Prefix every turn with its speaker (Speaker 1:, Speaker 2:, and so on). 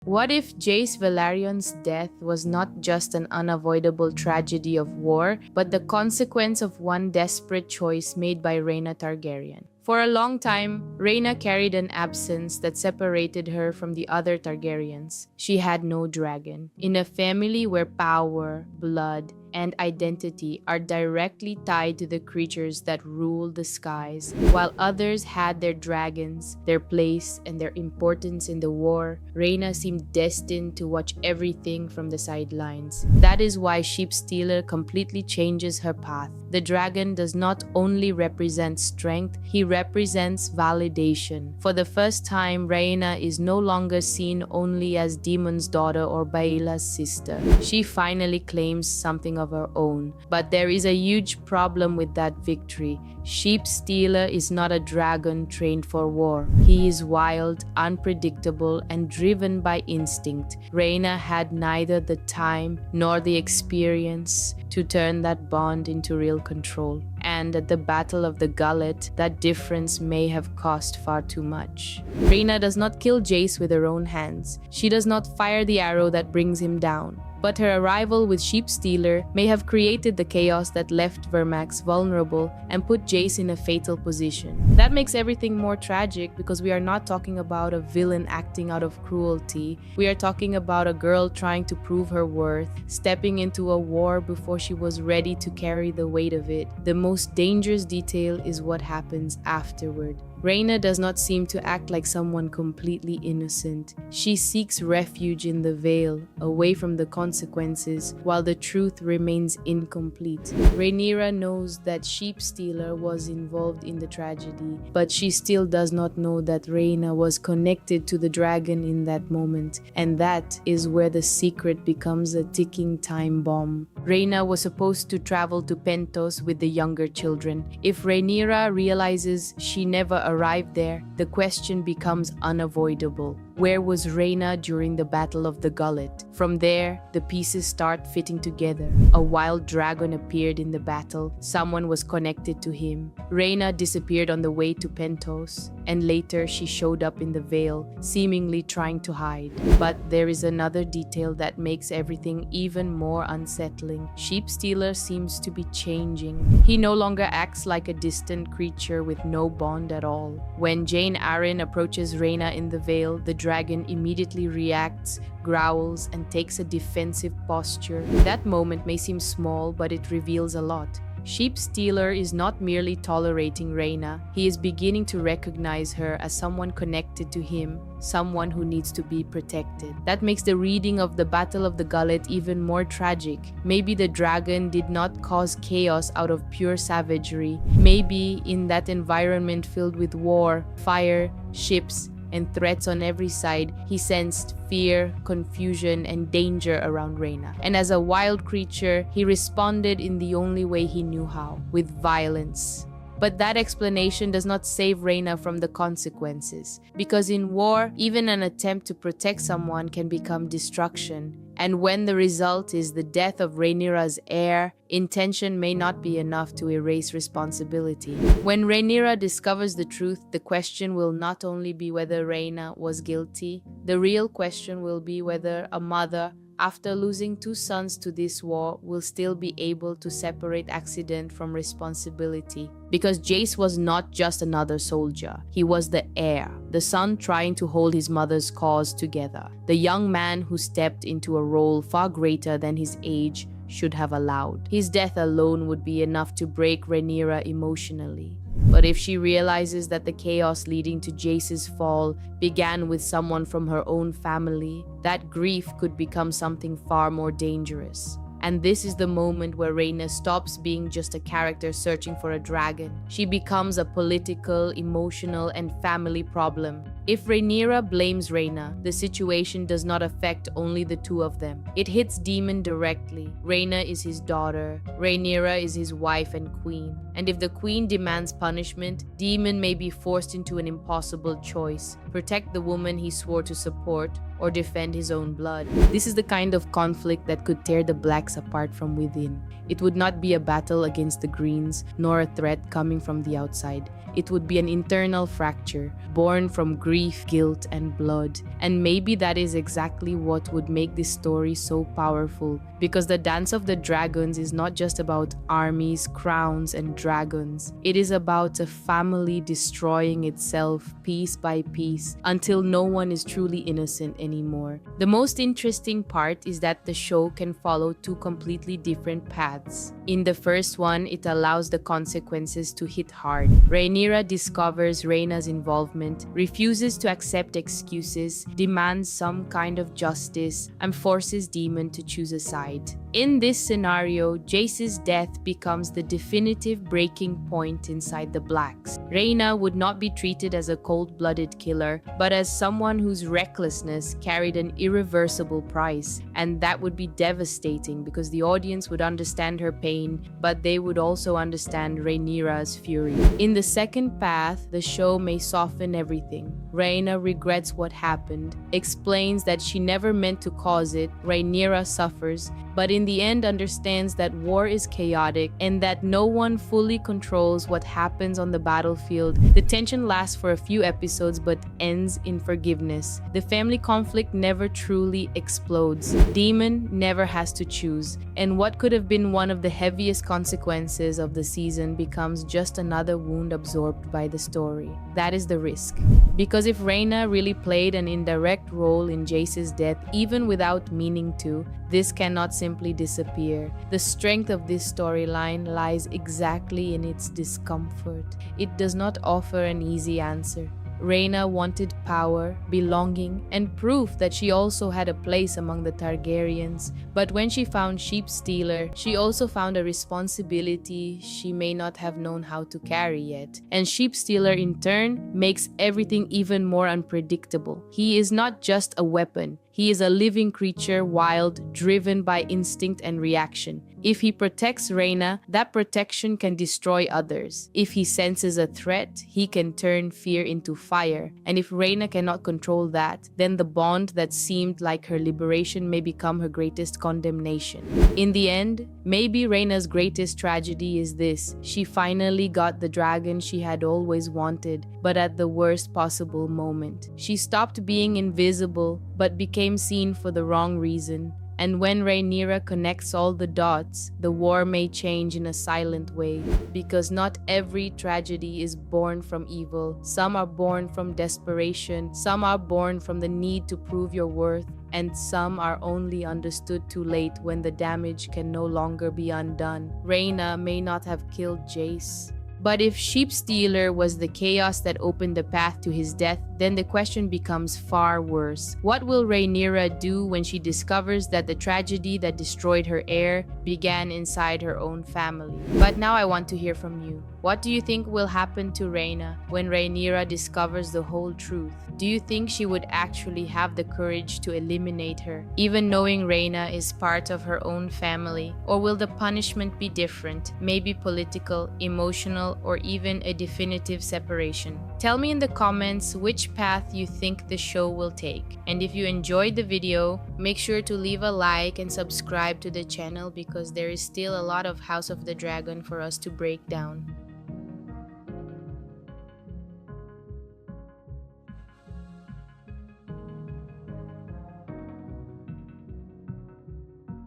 Speaker 1: What if Jace Velaryon's death was not just an unavoidable tragedy of war, but the consequence of one desperate choice made by Rhaena Targaryen? For a long time, Rhaena carried an absence that separated her from the other Targaryens. She had no dragon. In a family where power, blood, and identity are directly tied to the creatures that rule the skies, while others had their dragons, their place, and their importance in the war, Rhaena seemed destined to watch everything from the sidelines. That is why Sheepstealer completely changes her path. The dragon does not only represent strength, he represents validation. For the first time, Rhaena is no longer seen only as Daemon's daughter or Baela's sister. She finally claims something of her own. But there is a huge problem with that victory. Sheepstealer is not a dragon trained for war. He is wild, unpredictable, and driven by instinct. Rhaena had neither the time nor the experience to turn that bond into real control. And at the Battle of the Gullet, that difference may have cost far too much. Rhaena does not kill Jace with her own hands. She does not fire the arrow that brings him down. But her arrival with Sheepstealer may have created the chaos that left Vermax vulnerable and put Jace in a fatal position. That makes everything more tragic because we are not talking about a villain acting out of cruelty. We are talking about a girl trying to prove her worth, stepping into a war before she was ready to carry the weight of it. The most dangerous detail is what happens afterward. Rhaena does not seem to act like someone completely innocent. She seeks refuge in the Vale, away from the consequences, while the truth remains incomplete. Rhaenyra knows that Sheepstealer was involved in the tragedy, but she still does not know that Rhaena was connected to the dragon in that moment, and that is where the secret becomes a ticking time bomb. Rhaena was supposed to travel to Pentos with the younger children. If Rhaenyra realizes she never arrived there, the question becomes unavoidable. Where was Rhaena during the Battle of the Gullet? From there, the pieces start fitting together. A wild dragon appeared in the battle. Someone was connected to him. Rhaena disappeared on the way to Pentos, and later she showed up in the Vale, seemingly trying to hide. But there is another detail that makes everything even more unsettling. Sheepstealer seems to be changing. He no longer acts like a distant creature with no bond at all. When Jane Arryn approaches Rhaena in the Vale, the dragon immediately reacts, growls, and takes a defensive posture. That moment may seem small, but it reveals a lot. Sheepstealer is not merely tolerating Rhaena, he is beginning to recognize her as someone connected to him, someone who needs to be protected. That makes the reading of the Battle of the Gullet even more tragic. Maybe the dragon did not cause chaos out of pure savagery. Maybe in that environment filled with war, fire, ships, and threats on every side, he sensed fear, confusion, and danger around Rhaena. And as a wild creature, he responded in the only way he knew how, with violence. But that explanation does not save Rhaena from the consequences. Because in war, even an attempt to protect someone can become destruction. And when the result is the death of Rhaenyra's heir, intention may not be enough to erase responsibility. When Rhaenyra discovers the truth, the question will not only be whether Rhaena was guilty. The real question will be whether a mother, after losing 2 sons to this war, will still be able to separate accident from responsibility. Because Jace was not just another soldier, he was the heir, the son trying to hold his mother's cause together, the young man who stepped into a role far greater than his age should have allowed. His death alone would be enough to break Rhaenyra emotionally. But if she realizes that the chaos leading to Jace's fall began with someone from her own family, that grief could become something far more dangerous. And this is the moment where Rhaena stops being just a character searching for a dragon. She becomes a political, emotional, and family problem. If Rhaenyra blames Rhaena, the situation does not affect only the 2 of them. It hits Daemon directly. Rhaena is his daughter. Rhaenyra is his wife and queen. And if the queen demands punishment, Daemon may be forced into an impossible choice: protect the woman he swore to support, or defend his own blood. This is the kind of conflict that could tear the Blacks apart from within. It would not be a battle against the Greens, nor a threat coming from the outside. It would be an internal fracture, born from grief, guilt, and blood. And maybe that is exactly what would make this story so powerful, because the Dance of the Dragons is not just about armies, crowns, and dragons. It is about a family destroying itself piece by piece until no one is truly innocent anymore. The most interesting part is that the show can follow two completely different paths. In the first one, it allows the consequences to hit hard. Rhaenyra discovers Rhaena's involvement, refuses to accept excuses, demands some kind of justice, and forces Daemon to choose a side. In this scenario, Jace's death becomes the definitive breaking point inside the Blacks. Rhaena would not be treated as a cold-blooded killer, but as someone whose recklessness carried an irreversible price, and that would be devastating because the audience would understand her pain, but they would also understand Rhaenyra's fury. In the second path, the show may soften everything. Rhaena regrets what happened, explains that she never meant to cause it, Rhaenyra suffers, but in the end understands that war is chaotic and that no one fully controls what happens on the battlefield. The tension lasts for a few episodes but ends in forgiveness. The family conflict never truly explodes. Daemon never has to choose, and what could have been one of the heaviest consequences of the season becomes just another wound absorbed by the story. That is the risk. Because if Rhaena really played an indirect role in Jace's death, even without meaning to, this cannot simply disappear. The strength of this storyline lies exactly in its discomfort. It does not offer an easy answer. Rhaena wanted power, belonging, and proof that she also had a place among the Targaryens. But when she found Sheep Stealer, she also found a responsibility she may not have known how to carry yet. And Sheep Stealer, in turn, makes everything even more unpredictable. He is not just a weapon. He is a living creature, wild, driven by instinct and reaction. If he protects Rhaena, that protection can destroy others. If he senses a threat, he can turn fear into fire. And if Rhaena cannot control that, then the bond that seemed like her liberation may become her greatest condemnation. In the end, maybe Rhaena's greatest tragedy is this: she finally got the dragon she had always wanted, but at the worst possible moment. She stopped being invisible, but became seen for the wrong reason. And when Rhaenyra connects all the dots, the war may change in a silent way. Because not every tragedy is born from evil. Some are born from desperation, some are born from the need to prove your worth, and some are only understood too late when the damage can no longer be undone. Rhaena may not have killed Jace, but if Sheep Stealer was the chaos that opened the path to his death, then the question becomes far worse. What will Rhaenyra do when she discovers that the tragedy that destroyed her heir began inside her own family? But now I want to hear from you. What do you think will happen to Rhaena when Rhaenyra discovers the whole truth? Do you think she would actually have the courage to eliminate her, even knowing Rhaena is part of her own family? Or will the punishment be different, maybe political, emotional, or even a definitive separation? Tell me in the comments which path you think the show will take. And if you enjoyed the video, make sure to leave a like and subscribe to the channel because there is still a lot of House of the Dragon for us to break down.